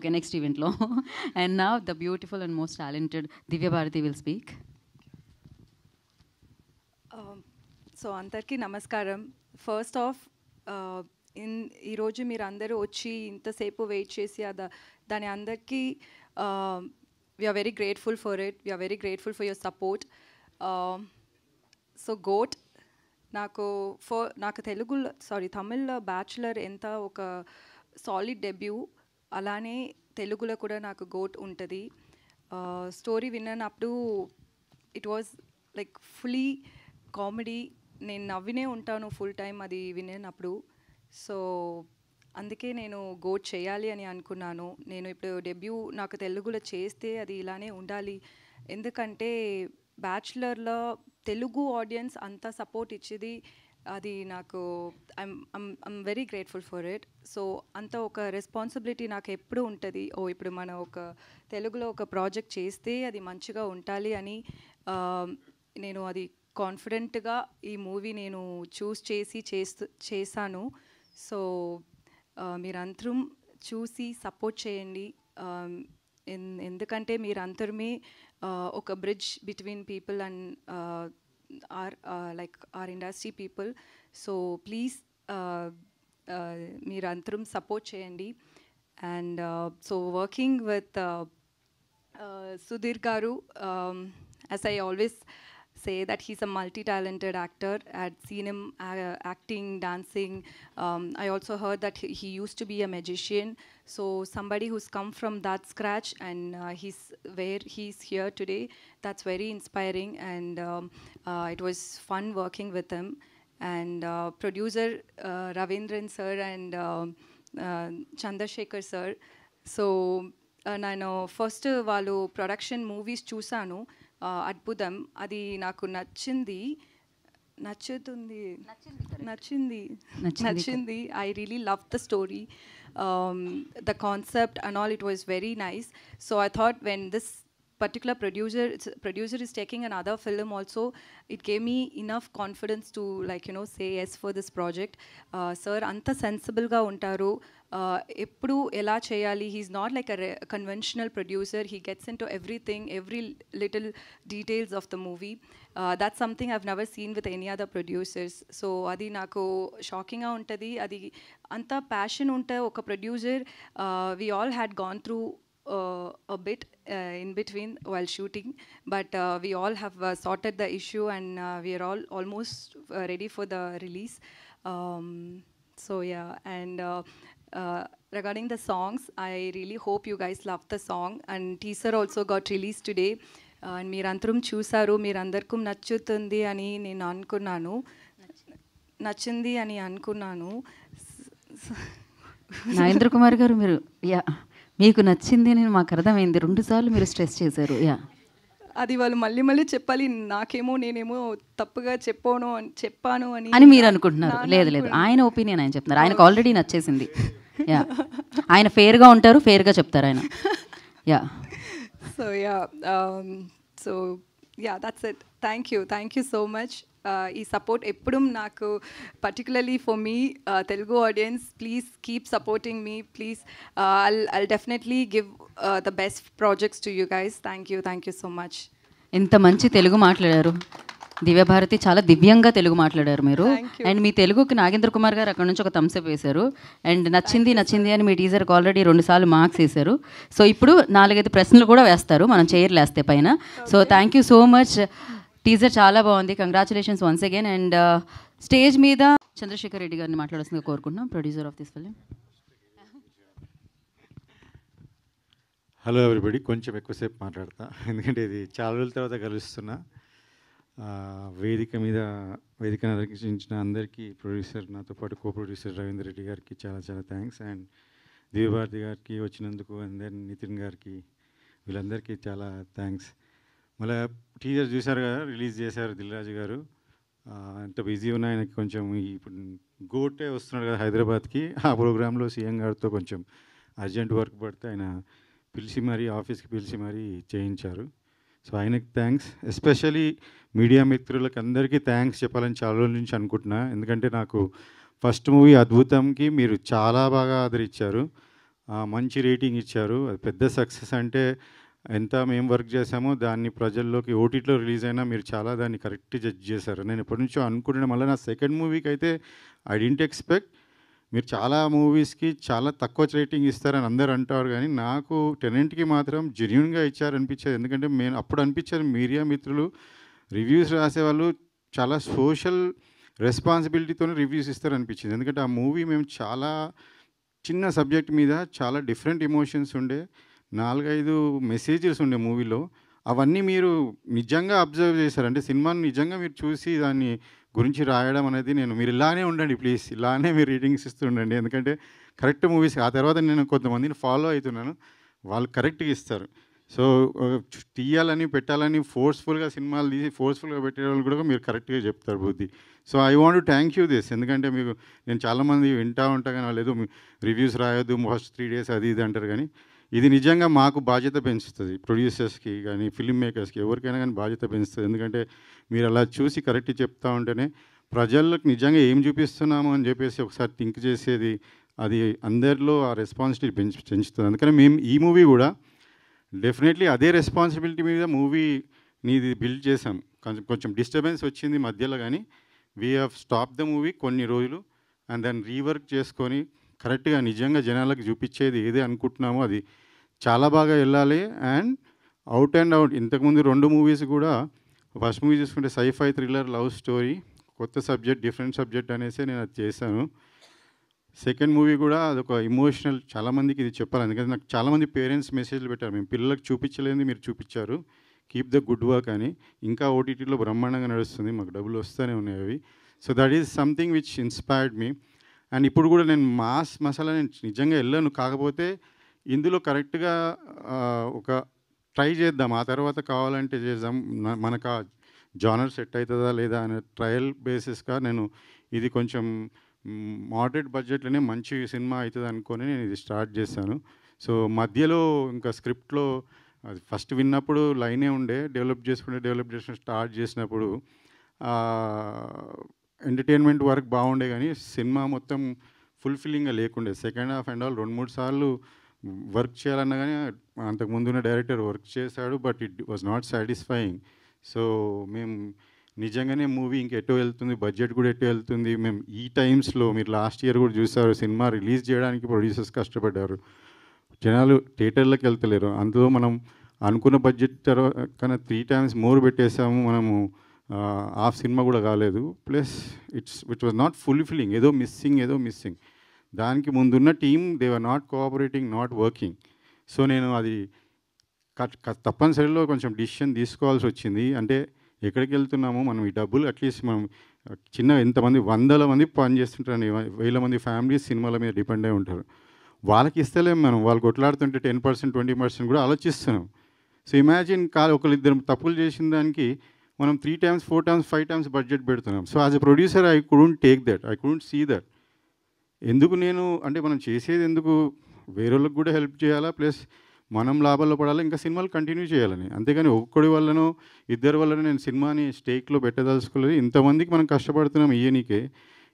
Okay, next ఈవెంట్లో. And now the beautiful and most talented Divya Bharathi will speak. So అందరికీ నమస్కారం. First of ఈరోజు మీరు అందరూ వచ్చి ఇంతసేపు వెయిట్ చేసి దాని అందరికీ we're very grateful for it. We're very grateful for your support. So goat నాకు తమిళ్లో బ్యాచులర్ ఎంత ఒక సాలిడ్ డెబ్యూ, అలానే తెలుగులో కూడా నాకు గోట్ ఉంటుంది. స్టోరీ విన్నప్పుడు it was like fully comedy. నేను నవ్వినే ఉంటాను ఫుల్ టైం అది వినేటప్పుడు. సో అందుకే నేను గోట్ చేయాలి అని అనుకున్నాను. నేను ఇప్పుడు డెబ్యూ నాకు తెలుగులో చేస్తే అది ఇలానే ఉండాలి. ఎందుకంటే బ్యాచులర్లో తెలుగు ఆడియన్స్ అంత సపోర్ట్ ఇచ్చేది, అది నాకు I'm very grateful for it. So అంత ఒక రెస్పాన్సిబిలిటీ నాకు ఎప్పుడు ఉంటుంది. ఇప్పుడు మనం ఒక తెలుగులో ఒక ప్రాజెక్ట్ చేస్తే అది మంచిగా ఉండాలి అని నేను అది కాన్ఫిడెంట్గా ఈ మూవీ నేను చూస్ చేశాను. సో మీరందరూ చూసి సపోర్ట్ చేయండి. ఎందుకంటే మీరందరమే ఒక bridge between people and our industry people. So please మీరందరూ సపోర్ట్ చేయండి. And so working with Sudhir garu, as I always say that he's a multi-talented actor. I'd seen him acting, dancing. I also heard that he used to be a magician. So somebody who's come from that scratch and he's where he's here today, that's very inspiring. And it was fun working with him. And producer Ravindran sir and Chandrasekhar sir. So నేను first వాళ్ళు production movies చూసాను, అద్భుతం. అది నాకు నచ్చింది. I really loved the story, the concept and all. It was very nice. So I thought when this particular producer is taking another film also, it gave me enough confidence to say yes for this project. Sir anta sensible ga untaru, eppudu ela cheyali. He's not like a conventional producer. He gets into everything, every little details of the movie. That's something I've never seen with any other producers. So adi naku shocking ga untadi. Adi anta passion unta oka producer. We all had gone through a bit in between while shooting, but we all have sorted the issue, and we are all almost ready for the release. So yeah, and regarding the songs, I really hope you guys love the song. And teaser also got released today, and మీరందరం చూసారు. మీరందరికీ నచ్చుతుంది అని నేను అనుకున్నాను, నచ్చింది అని అనుకున్నాను. నాగేంద్ర కుమార్ గారు, మీరు మీకు నచ్చింది అని మాకు అర్థమైంది. 2 సార్లు మీరు స్ట్రెస్ చేశారు. అది వాళ్ళు మళ్ళీ మళ్ళీ చెప్పాలి. నేనేమో తప్పుగా చెప్పాను అని మీరు అనుకుంటున్నారు. లేదు లేదు, ఆయన ఒపీనియన్ ఆయన చెప్తున్నారు. ఆయనకు ఆల్రెడీ నచ్చేసింది. ఆయన ఫేర్గా ఉంటారు, ఫేర్గా చెప్తారు ఆయన. So that's it. Thank you so much. ఈ సపోర్ట్ ఎప్పుడు నాకు, particularly for me Telugu audience, please keep supporting me. Please I'll definitely give the best projects to you guys. Thank you so much. ఎంత మంచి తెలుగు మాట్లాడారు దివ్యభారతి, చాలా దివ్యంగా తెలుగు మాట్లాడారు మీరు. అండ్ మీ తెలుగుకి నాగేంద్ర కుమార్ గారు అక్కడ నుంచి ఒక థమ్స్అప్ వేశారు. అండ్ నచ్చింది అని మీ టీజర్కి ఆల్రెడీ 2 సార్లు మార్క్స్ వేశారు. సో ఇప్పుడు 4-5 ప్రశ్నలు కూడా వేస్తారు మనం చైర్లు వేస్తే పైన. So thank you so much. Teaser చాలా బాగుంది. Congratulations once again. And stage మీద చంద్రశేఖర్ రెడ్డి గారిని మాట్లాడాల్సిందిగా కోరుకుంటున్నాం, producer of this film. Hello everybody. కొంచెం ఎక్కువసేపు మాట్లాడతా, ఎందుకంటే ఇది చాలా రోజుల తర్వాత కలుస్తున్నా. వేదికను అలంకరించిన అందరికీ, ప్రొడ్యూసర్ నాతో పాటు కో ప్రొడ్యూసర్ రవీంద్ర రెడ్డి గారికి చాలా చాలా థ్యాంక్స్. అండ్ దివ్యభారతి గారికి వచ్చినందుకు, అండ్ దెన్ నితిన్ గారికి, వీళ్ళందరికీ చాలా థ్యాంక్స్. మళ్ళీ టీజర్ చూశారు కదా, రిలీజ్ చేశారు దిల్రాజు గారు. అంత బిజీ ఉన్న ఆయనకి కొంచెం ఇప్పుడు గోటే వస్తున్నాడు కదా హైదరాబాద్కి, ఆ ప్రోగ్రాంలో సీఎం గారితో కొంచెం అర్జెంట్ వర్క్ పడితే ఆయన ఆఫీస్కి పిలిచి మరీ చేయించారు. సో ఆయనకి థ్యాంక్స్. ఎస్పెషలీ మీడియా మిత్రులకు అందరికీ థ్యాంక్స్ చెప్పాలని చాలా రోజుల నుంచి అనుకుంటున్నా. ఎందుకంటే నాకు ఫస్ట్ మూవీ అద్భుతంకి మీరు చాలా బాగా ఆదరించారు. మంచి రేటింగ్ ఇచ్చారు. అది పెద్ద సక్సెస్. అంటే ఎంత మేము వర్క్ చేసామో దాన్ని ప్రజల్లోకి ఓటీటీలో రిలీజ్ అయినా మీరు చాలా దాన్ని కరెక్ట్ జడ్జ్ చేశారు. నేను ఎప్పటి నుంచో అనుకుంటున్నా, మళ్ళీ నా సెకండ్ మూవీకి అయితే ఐ డిడ్ంట్ ఎక్స్పెక్ట్ మీరు చాలా మూవీస్కి చాలా తక్కువ రేటింగ్ ఇస్తారని అందరు అంటారు, కానీ నాకు టెనెంట్కి మాత్రం జెన్యూన్గా ఇచ్చారనిపించేది. ఎందుకంటే నేను అప్పుడు అనిపించేది మీడియా మిత్రులు రివ్యూస్ రాసేవాళ్ళు చాలా సోషల్ రెస్పాన్సిబిలిటీతోనే రివ్యూస్ ఇస్తారనిపించింది. ఎందుకంటే ఆ మూవీ మేము చాలా చిన్న సబ్జెక్ట్ మీద చాలా డిఫరెంట్ ఎమోషన్స్ ఉండే, 4-5 మెసేజెస్ ఉండే మూవీలో. అవన్నీ మీరు నిజంగా అబ్జర్వ్ చేశారు. అంటే సినిమాని నిజంగా మీరు చూసి దాన్ని గురించి రాయడం అనేది, మీరు ఇలానే ఉండండి ప్లీజ్, ఇలానే మీరు రీడింగ్స్ ఇస్తుండండి. ఎందుకంటే కరెక్ట్ మూవీస్ ఆ తర్వాత నేను కొంతమందిని ఫాలో అవుతున్నాను, వాళ్ళు కరెక్ట్గా ఇస్తారు. సో తీయాలని పెట్టాలని ఫోర్స్ఫుల్గా సినిమాలు తీసి ఫోర్స్ఫుల్గా పెట్టే వాళ్ళు కూడా మీరు కరెక్ట్గా చెప్తారు బుద్ధి. So I want to thank you this. ఎందుకంటే మీకు నేను చాలామంది వింటూ ఉంటా కానీ లేదు రివ్యూస్ రాయొద్దు ఫస్ట్ 3 days అది ఇది అంటారు, కానీ ఇది నిజంగా మాకు బాధ్యత పెంచుతుంది. ప్రొడ్యూసర్స్కి కానీ ఫిల్మ్ మేకర్స్కి ఎవరికైనా కానీ బాధ్యత పెంచుతుంది. ఎందుకంటే మీరు అలా చూసి కరెక్ట్ చెప్తూ ఉంటేనే ప్రజలకు నిజంగా ఏం చూపిస్తున్నాము అని చెప్పేసి ఒకసారి థింక్ చేసేది, అది అందరిలో ఆ రెస్పాన్సిబిలిటీ పెంచుతుంది. అందుకని మేము ఈ మూవీ కూడా డెఫినెట్లీ అదే రెస్పాన్సిబిలిటీ మీద మూవీని బిల్డ్ చేసాం. కొంచెం డిస్టర్బెన్స్ వచ్చింది మధ్యలో, కానీ we have stop the movie కొన్ని రోజులు అండ్ దాన్ని రీవర్క్ చేసుకొని కరెక్ట్గా నిజంగా జనాలకు చూపించేది ఏదే అనుకుంటున్నామో అది చాలా బాగా వెళ్ళాలి. అండ్ అవుట్ ఇంతకుముందు 2 మూవీస్ కూడా, ఫస్ట్ మూవీ చూసుకుంటే సైఫై థ్రిల్లర్ లవ్ స్టోరీ, కొత్త సబ్జెక్ట్ డిఫరెంట్ సబ్జెక్ట్ అనేసి నేను అది చేశాను. సెకండ్ మూవీ కూడా అదొక ఇమోషనల్, చాలామందికి ఇది చెప్పాలి. ఎందుకంటే నాకు చాలామంది పేరెంట్స్ మెసేజ్లు పెట్టారు, మేము పిల్లలకు చూపించలేని మీరు చూపించారు, కీప్ ద గుడ్ వర్క్ అని. ఇంకా ఓటీటీలో బ్రహ్మాండంగా నడుస్తుంది, మాకు డబ్బులు వస్తూనే ఉన్నాయి అవి. So that is something which inspired me. And ఇప్పుడు కూడా నేను మాస్ మసాలా నేను నిజంగా వెళ్ళాను, కాకపోతే ఇందులో కరెక్ట్గా ఒక ట్రై చేద్దాం, ఆ తర్వాత కావాలంటే చేద్దాం, మనకు ఆ జానర్ సెట్ అవుతుందా లేదా అనే ట్రయల్ బేసిస్గా నేను ఇది కొంచెం మోడరేట్ బడ్జెట్లోనే మంచి సినిమా అవుతుంది అనుకొని నేను ఇది స్టార్ట్ చేశాను. సో మధ్యలో ఇంకా స్క్రిప్ట్లో అది ఫస్ట్ విన్నప్పుడు లైనే ఉండే, డెవలప్ చేసుకుని స్టార్ట్ చేసినప్పుడు ఎంటర్టైన్మెంట్ వర్క్ బాగుండే, కానీ సినిమా మొత్తం ఫుల్ఫిల్లింగ్గా లేకుండే. సెకండ్ హాఫ్ అండ్ ఆల్ 2-3 సార్లు వర్క్ చేయాలన్నా కానీ అంతకుముందున్న డైరెక్టర్ వర్క్ చేశాడు, but it was not satisfying. So మేము నిజంగానే మూవీ ఇంకెటో వెళ్తుంది, బడ్జెట్ కూడా ఎటో వెళ్తుంది. మేము ఈ టైమ్స్లో మీరు లాస్ట్ ఇయర్ కూడా చూసారు, సినిమా రిలీజ్ చేయడానికి ప్రొడ్యూసర్స్ కష్టపడ్డారు, జనాలు థియేటర్లకు వెళ్తలేరు. అందులో మనం అనుకున్న బడ్జెట్ కన్నా 3 times మోర్ పెట్టేసాము మనము, హాఫ్ సినిమా కూడా కాలేదు. Plus it was not fulfilling, ఏదో మిస్సింగ్. దానికి ముందున్న team they were not cooperating, not working. So నేను అది తప్పనిసరిలో కొంచెం డిసిషన్ తీసుకోవాల్సి వచ్చింది. అంటే ఎక్కడికి వెళ్తున్నామో మనం ఈ డబ్బులు అట్లీస్ట్ మనం చిన్న ఎంతమంది 100 మంది పని చేస్తుంటారని, 1000 మంది ఫ్యామిలీస్ సినిమాల మీద డిపెండ్ అయి ఉంటారు, వాళ్ళకి ఇస్తలేము మనం. వాళ్ళు కొట్లాడుతుంటే 10%, 20% కూడా ఆలోచిస్తున్నాం. సో ఇమాజిన్ ఒకరిద్దరు తప్పులు చేసిన దానికి మనం 3 times, 4 times, 5 times బడ్జెట్ పెడుతున్నాం. So as a producer I couldn't take that, I couldn't see that. ఎందుకు నేను అంటే మనం చేసేది ఎందుకు వేరే వాళ్ళకి కూడా హెల్ప్ చేయాలా, ప్లస్ మనం లాభాల్లో పడాలి, ఇంకా సినిమాలు కంటిన్యూ చేయాలని. అంతేగాని ఒక్కడి వల్లనో ఇద్దరి వల్లనో నేను సినిమాని స్టేక్లో పెట్టదలుచుకోలేదు. ఇంతమందికి మనం కష్టపడుతున్నాం ఇయ్యనికే,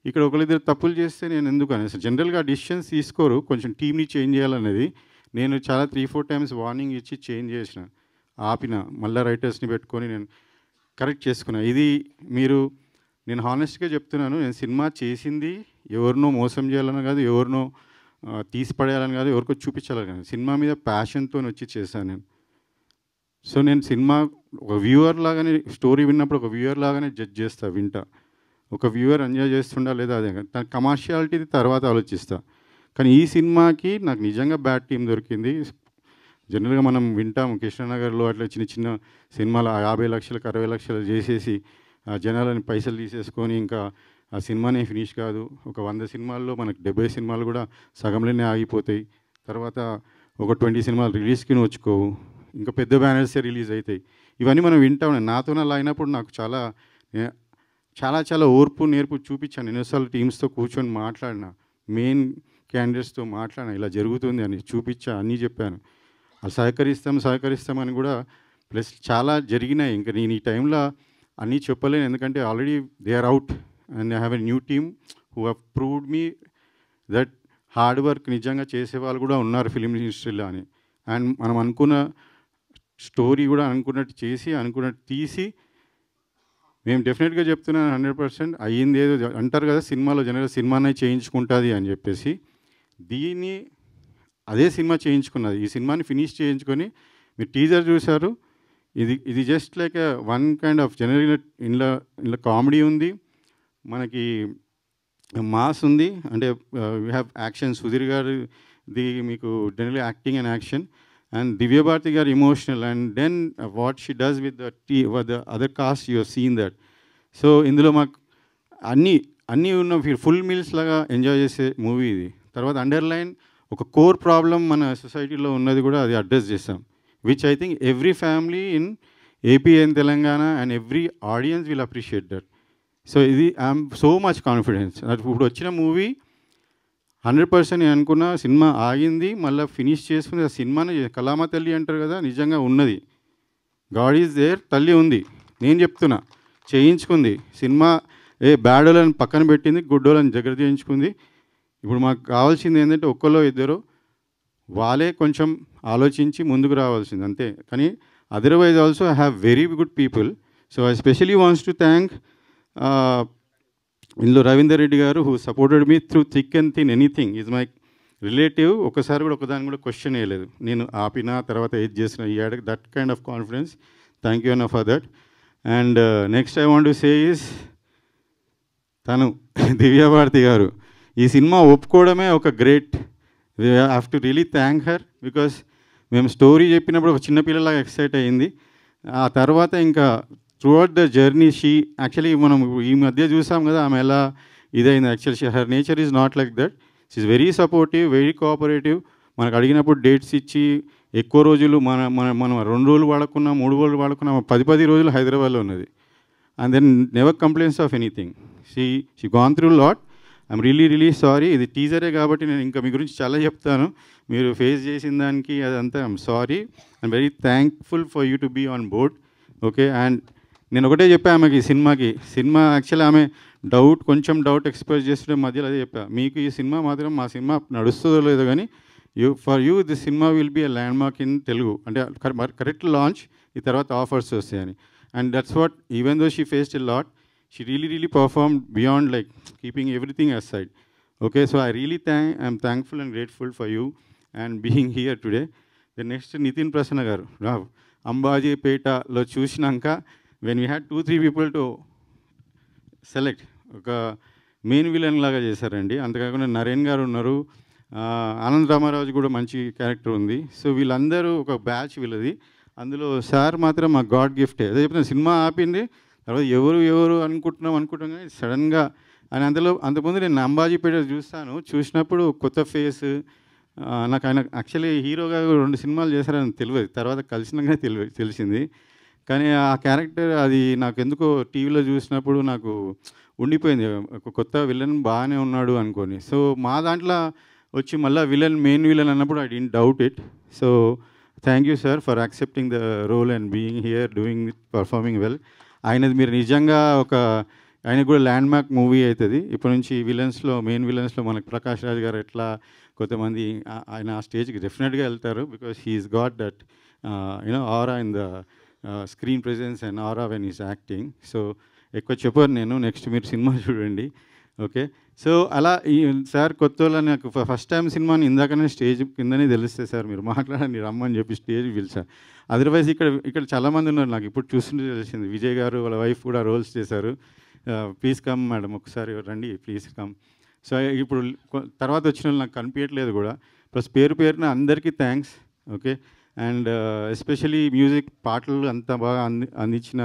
ఇక్కడ ఒకరిద్దరు తప్పులు చేస్తే నేను ఎందుకు అనేసి జనరల్గా డిసిషన్స్ తీసుకోరు, కొంచెం టీమ్ని చేంజ్ చేయాలనేది. నేను చాలా 3-4 times వార్నింగ్ ఇచ్చి చేంజ్ చేసిన, ఆపిన, మళ్ళీ రైటర్స్ని పెట్టుకొని నేను కరెక్ట్ చేసుకున్నా. ఇది నేను హానెస్ట్గా చెప్తున్నాను, నేను సినిమా చేసింది ఎవరినో మోసం చేయాలని కాదు, ఎవరినో తీసిపడేయాలని కాదు, ఎవరికో చూపించాలని కాదు, సినిమా మీద ప్యాషన్తో వచ్చి చేశాను నేను. సో నేను సినిమా ఒక వ్యూవర్ లాగానే, స్టోరీ విన్నప్పుడు ఒక వ్యూవర్ లాగానే జడ్జ్ చేస్తా, వింటా. ఒక వ్యూవర్ ఎంజాయ్ చేస్తుండా లేదా అదే, తన కమర్షియాలిటీ తర్వాత ఆలోచిస్తా. కానీ ఈ సినిమాకి నాకు నిజంగా బ్యాడ్ టీం దొరికింది. జనరల్గా మనం వింటాం కృష్ణనగర్లో అట్లా చిన్న చిన్న సినిమాలు 50 లక్షలకు 60 లక్షలు చేసేసి జనాలని పైసలు తీసేసుకొని ఇంకా ఆ సినిమానే ఫినిష్ కాదు. ఒక 100 సినిమాల్లో మనకు 70 సినిమాలు కూడా సగంలోనే ఆగిపోతాయి. తర్వాత ఒక 20 సినిమాలు రిలీజ్కి వచ్చుకోవు, ఇంకా పెద్ద బ్యానర్సే రిలీజ్ అవుతాయి. ఇవన్నీ మనం వింటా ఉన్నాం. నాతో అలా అయినప్పుడు నాకు చాలా చాలా చాలా ఓర్పు నేర్పు చూపించాను. ఎన్నోసార్లు టీమ్స్తో కూర్చొని మాట్లాడిన, మెయిన్ క్యాండిడేట్స్తో మాట్లాడిన, ఇలా జరుగుతుంది అని చూపించా, అన్నీ చెప్పాను. వాళ్ళు సహకరిస్తామని కూడా, ప్లస్ చాలా జరిగినాయి. ఇంకా నేను ఈ టైంలో అన్నీ చెప్పలేను, ఎందుకంటే already they are out and I have a new team who have proved me that hard work నిజంగా చేసేవాళ్ళు కూడా ఉన్నారు ఫిలిం ఇండస్ట్రీలో అని. అండ్ మనం అనుకున్న స్టోరీ కూడా అనుకున్నట్టు చేసి అనుకున్నట్టు తీసి మేము డెఫినెట్గా చెప్తున్నాను 100% అయ్యింది ఏదో అంటారు కదా సినిమాలో జనరల్గా సినిమానే చేయించుకుంటుంది అని చెప్పేసి, దీన్ని అదే సినిమా చేయించుకున్నది. ఈ సినిమాని ఫినిష్ చేయించుకొని మీరు టీజర్ చూశారు. ఇది just like one kind of general ఇంట్లో కామెడీ ఉంది, మనకి మాస్ ఉంది, అంటే వీ హ్యావ్ యాక్షన్ సుధీర్ గారు మీకు general acting and action, and Divya Bharati are emotional, and then what she does with the other cast, you have seen that. So ఇందులో మాకు అన్నీ ఉన్న ఫుల్ మీల్స్ లాగా ఎంజాయ్ చేసే మూవీ ఇది. తర్వాత అండర్లైన్ ఒక కోర్ ప్రాబ్లం మన సొసైటీలో ఉన్నది కూడా అది అడ్రస్ చేస్తాం, which I think every family in AP and Telangana and every audience will appreciate that. So ఇది ఐఎమ్ సో మచ్ కాన్ఫిడెన్స్. ఇప్పుడు వచ్చిన మూవీ 100% నేను అనుకున్న సినిమా ఆగింది, మళ్ళీ ఫినిష్ చేసుకుని ఆ సినిమాని కలామా తల్లి అంటారు కదా, నిజంగా ఉన్నది. గాడ్ ఈజ్ దేర్, తల్లి ఉంది. నేను చెప్తున్నా చేయించుకుంది సినిమా. బ్యాడోళ్ళని పక్కన పెట్టింది, గుడ్డోళ్ళని దగ్గర చేయించుకుంది. ఇప్పుడు మాకు కావాల్సింది ఏంటంటే ఒక్కలో ఇద్దరు వాళ్ళే కొంచెం ఆలోచించి ముందుకు రావాల్సింది అంతే. కానీ otherwise also I have very good people. So I especially wants to thank ఇందులో రవీందర్ రెడ్డి గారు who supported me through thick and thin anything. Is my relative. ఒకసారి కూడా ఒకదాన్ని కూడా క్వశ్చన్ వేయలేదు, నేను ఆపినా తర్వాత ఏది చేసిన. ఈ add that kind of confidence. Thank you అన్న for that. And next I want to say is తను దివ్యా భారతి గారు ఈ సినిమా ఒప్పుకోవడమే ఒక great. We have to really thank her, because మేము స్టోరీ చెప్పినప్పుడు ఒక చిన్నపిల్లలాగా ఎక్సైట్ అయ్యింది. ఆ తర్వాత ఇంకా throughout the journey she actually మనం ఈ మధ్య చూసాం కదా ఆమె ఎలా ఇదైంది. Actually her nature is not like that. She is very supportive, very cooperative. మనకు అడిగినప్పుడు డేట్స్ ఇచ్చి ఎక్కువ రోజులు మనం 2 రోజులు వాడుకున్నా 3 రోజులు వాడుకున్నా 10 రోజులు హైదరాబాద్లో ఉన్నది. And then never complaints of anything. She gone through lot. I'm really sorry. ఇది టీజరే కాబట్టి నేను ఇంకా మీ గురించి చాలా చెప్తాను, మీరు ఫేస్ చేసిన దానికి అదంతా. I'm sorry. I'm very thankful for you to be on board. Okay. And నేను ఒకటే చెప్పా ఆమెకి సినిమా యాక్చువల్లీ ఆమె కొంచెం డౌట్ ఎక్స్ప్రెస్ చేస్తుంటే మధ్యలో అదే చెప్పా, మీకు ఈ సినిమా మాత్రం మా సినిమా నడుస్తుందో లేదో కానీ for you this cinema will be a landmark in Telugu. అంటే కరెక్ట్ లాంచ్, ఈ తర్వాత ఆఫర్స్ వస్తాయని. And that's what even though she faced a lot, she really perform beyond like keeping everything aside. Okay. So I'm thankful and grateful for you and being here today. Then next Nithin Prasanna garu అంబాజీపేటలో చూసినాక when we had 2-3 people to select, ఒక main villain లాగా చేశారండి. అంతేకాకుండా నరేన్ గారు ఉన్నారు, ఆనంద్ రామారాజు కూడా మంచి క్యారెక్టర్ ఉంది. సో వీళ్ళందరూ ఒక బ్యాచ్ వీళ్ళది. అందులో సార్ మాత్రం మా గాడ్ గిఫ్టే. అదే చెప్తున్నా, సినిమా ఆపింది తర్వాత ఎవరు అనుకుంటున్నాం కానీ సడన్గా అని అంతకుముందు నేను అంబాజీపేట చూసినప్పుడు కొత్త ఫేస్. నాకు ఆయన యాక్చువల్లీ హీరోగా 2 సినిమాలు చేశారని తెలియదు, తర్వాత కలిసినాక తెలిసింది. కానీ ఆ క్యారెక్టర్ అది నాకు ఎందుకో టీవీలో చూసినప్పుడు నాకు ఉండిపోయింది, ఒక కొత్త విలన్ బాగానే ఉన్నాడు అనుకొని. సో మా దాంట్లో వచ్చి మళ్ళీ మెయిన్ విలన్ అన్నప్పుడు I didn't doubt it. So thank you sir for accepting the role and being here doing it, performing well. ఆయనది మీరు నిజంగా ఆయనకు కూడా ల్యాండ్ మార్క్ మూవీ అవుతుంది. ఇప్పటి నుంచి మెయిన్ విలన్స్లో మనకు ప్రకాష్ రాజ్ గారు ఎట్లా కొంతమంది ఆయన ఆ స్టేజ్కి డెఫినెట్గా వెళ్తారు, because he's got that aura in the screen presence and aura when is acting. So ఎక్కువ చెప్పారు నేను, నెక్స్ట్ మీరు సినిమా చూడండి. ఓకే. సో అలా ఈ సార్ కొత్త నాకు ఫస్ట్ టైం సినిమాని ఇందాకనే స్టేజ్ కిందనే తెలిస్తే సార్ మీరు మాట్లాడండి రమ్మని చెప్పి స్టేజ్ పిలిచారు. అదర్వైజ్ ఇక్కడ చాలామంది ఉన్నారు, నాకు ఇప్పుడు చూస్తుంటే తెలిసింది. విజయ్ గారు వాళ్ళ వైఫ్ కూడా రోల్స్ చేశారు. ప్లీజ్ కమ్ మేడం, ఒకసారి రండి ప్లీజ్ కమ్. సో ఇప్పుడు తర్వాత వచ్చిన వాళ్ళు నాకు కనిపించట్లేదు కూడా. ప్లస్ పేరున అందరికీ thanks. Okay. And especially music పాటలు అంత బాగా అందించిన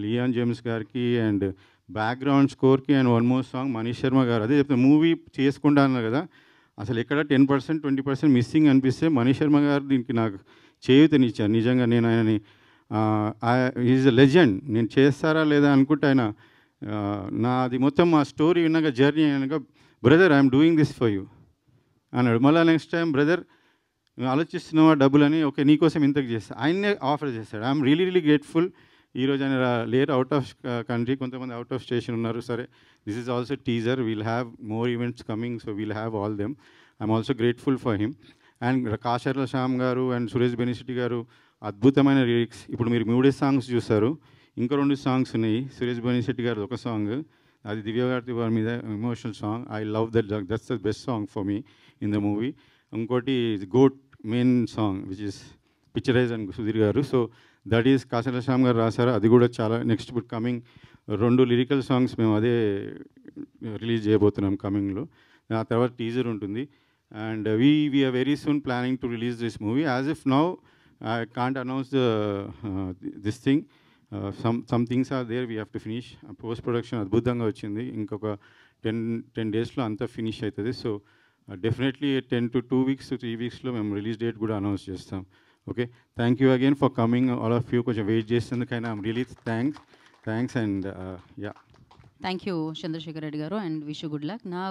లియాన్ జేమ్స్ గారికి అండ్ బ్యాక్గ్రౌండ్ స్కోర్కి and one more song Manish Sharma గారు. అదే చెప్తాను, మూవీ చేసుకుంటా అన్నారు కదా, అసలు ఎక్కడ 10% 20% మిస్సింగ్ అనిపిస్తే మనీష్ శర్మ గారు దీనికి నాకు చేయూతనిచ్చారు. నిజంగా నేను ఆయనని ఈజ్ ఎ లెజెండ్. నేను చేస్తారా లేదా అనుకుంటే ఆయన నాది మొత్తం మా స్టోరీ విన్నాక జర్నీ అయినాక, brother I'm doing this for you అన్నాడు. మళ్ళీ నెక్స్ట్ టైం బ్రదర్ ఆలోచిస్తున్నావా డబ్బులని, ఓకే నీకోసం ఇంతకు చేస్తా, ఆయన్నే ఆఫర్ చేస్తాడు. I'm really grateful. ఈరోజు ఆయన లేట్ అవుట్ ఆఫ్ కంట్రీ, కొంతమంది అవుట్ ఆఫ్ స్టేషన్ ఉన్నారు. సరే, this is also teaser, we'll have more events coming, so we'll have all them. I'm also grateful for him. And Kasarla Shyam గారు and Suresh బెనిశెట్టి గారు అద్భుతమైన lyrics. ఇప్పుడు మీరు 3 సాంగ్స్ చూస్తారు, ఇంకా 2 సాంగ్స్ ఉన్నాయి. సురేష్ బెనిశెట్టి గారు ఒక సాంగ్, అది దివ్య గారి వారి మీద emotional song. I love that's the best song for me in the movie. ఇంకోటి got main song which is picturise and Sudheer గారు. So that is Kasarla Shyam గారు రాశారు, అది కూడా చాలా నెక్స్ట్ ఇప్పుడు కమింగ్ 2 లిరికల్ సాంగ్స్ మేము అదే రిలీజ్ చేయబోతున్నాం కమింగ్లో. ఆ తర్వాత టీజర్ ఉంటుంది. And we are very soon planning to release this movie. As if now I can't announce this thing. Some things are there, we have to finish. Post production అద్భుతంగా వచ్చింది, ఇంకొక 10 డేస్లో అంతా ఫినిష్ అవుతుంది. So definitely 10 to 2 weeks to 3 weeksలో మేము release date కూడా announce చేస్తాం. Okay, thank you again for coming all of you. కొంచెం వెయిట్ చేసేందుకైనా I'm really thanks and yeah. Thank you Chandrasekhar Reddy గారు and wish you good luck. నా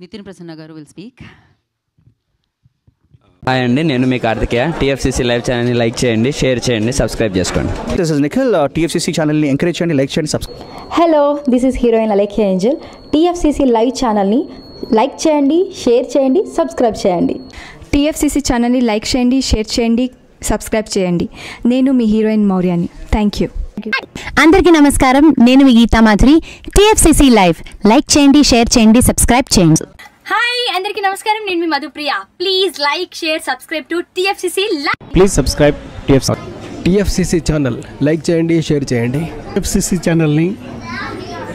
నితిన్ ప్రసన్న గారు విల్ స్పీక్. హాయ్ అండి, నేను మీ కార్తికేయ. TFCC లైవ్ ఛానల్ని లైక్ చేయండి, షేర్ చేయండి, సబ్స్క్రైబ్ చేసుకోండి. This is Nikhil. TFCC ఛానల్ని ఎంకరేజ్ చేయండి, లైక్ చేయండి, subscribe. Hello, this is heroine Alekhya Angel. TFCC live ఛానల్ని లైక్ చేయండి, షేర్ చేయండి, సబ్స్క్రైబ్ చేయండి. TFCC ఛానల్ని లైక్ చేయండి, షేర్ చేయండి, సబ్స్క్రైబ్ చేయండి. నేను మీ హీరోయిన్ మౌర్యాని. Thank you. అందరికీ నమస్కారం, నేను మీ Geetha Madhuri. TFCC live like చేయండి, షేర్ చేయండి, సబ్స్క్రైబ్ చేయండి. హాయ్ అందరికీ నమస్కారం, నేను మీ Madhupriya. Please like, share, subscribe to TFCC live. Please subscribe TFCC channel like చేయండి, షేర్ చేయండి. TFCC ఛానల్ని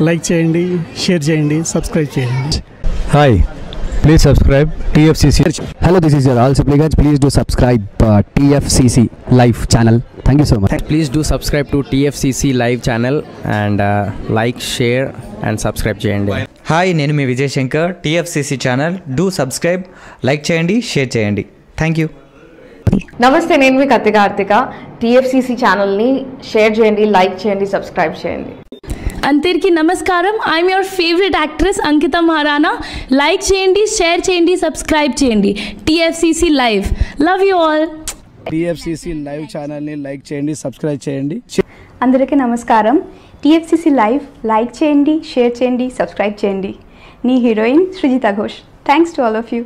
లైక్ చేయండి, షేర్ చేయండి, సబ్స్క్రైబ్ చేయండి. Hi, please subscribe TFCC. Hello, this is your all supplicants. Please do subscribe TFCC live channel. Thank you so much. Please do subscribe to TFCC live channel and like, share and subscribe చేయండి. Hi, నేను మీ Vijay Shankar. TFCC channel do subscribe, like చేయండి, share చేయండి. Thank you. నమస్తే, నేను మీ Karthika. TFCC ఛానల్ని share చేయండి, లైక్ చేయండి, సబ్స్క్రైబ్ చేయండి. అందరికీ నమస్కారం, I'm your favourite actress Ankita Maharana. Like చేయండి, షేర్ చేయండి, సబ్స్క్రైబ్ చేయండి. TFCC live. Love you all. TFCC live ఛానల్ని లైక్ చేయండి, సబ్స్క్రైబ్ చేయండి. అందరికీ నమస్కారం. TFCC లైవ్ లైక్ చేయండి, షేర్ చేయండి, సబ్స్క్రైబ్ చేయండి. నీ heroine Srujitha Ghosh. Thanks to all of you.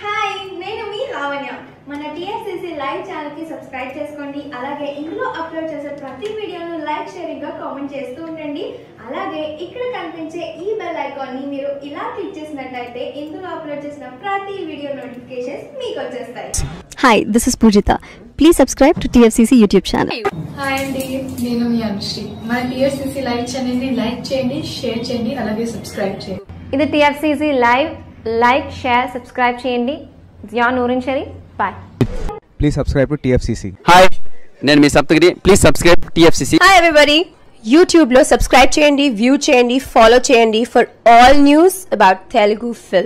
Hi, నేను మీ లావణ్య. మన TFCC లైవ్ ఛానల్కి సబ్స్క్రైబ్ చేసుకోండి. అలాగే ఇందులో అప్లోడ్ చేసే ప్రతి వీడియోను లైక్, షేరింగ్గా కామెంట్ చేస్తూ ఉండండి. అలాగే ఇక్కడ కనిపించే ఈ బెల్ ఐకాన్ని మీరు ఇలా క్లిక్ చేసినట్లయితే ఇందులో అప్లోడ్ చేసిన ప్రతి వీడియో నోటిఫికేషన్స్ మీకు వచ్చేస్తాయి. Hi, this is Poojitha. Please subscribe to TFCC YouTube channel. Hi అండి, నేను మీ అనుశ్రీ. మన TFCC లైవ్ ఛానల్ని లైక్ చేయండి, షేర్ చేయండి, అలాగే సబ్స్క్రైబ్ చేయండి. ఇది TFCC live. Like, share, subscribe చేయండి. Zia Noorin Shari. Bye. Please subscribe to TFCC. Hi, నేను మీ Saptagiri. Please subscribe TFCC. Hi everybody, యూట్యూబ్లో సబ్స్క్రైబ్ చేయండి, వ్యూ చేయండి, ఫాలో చేయండి for all news about Telugu film.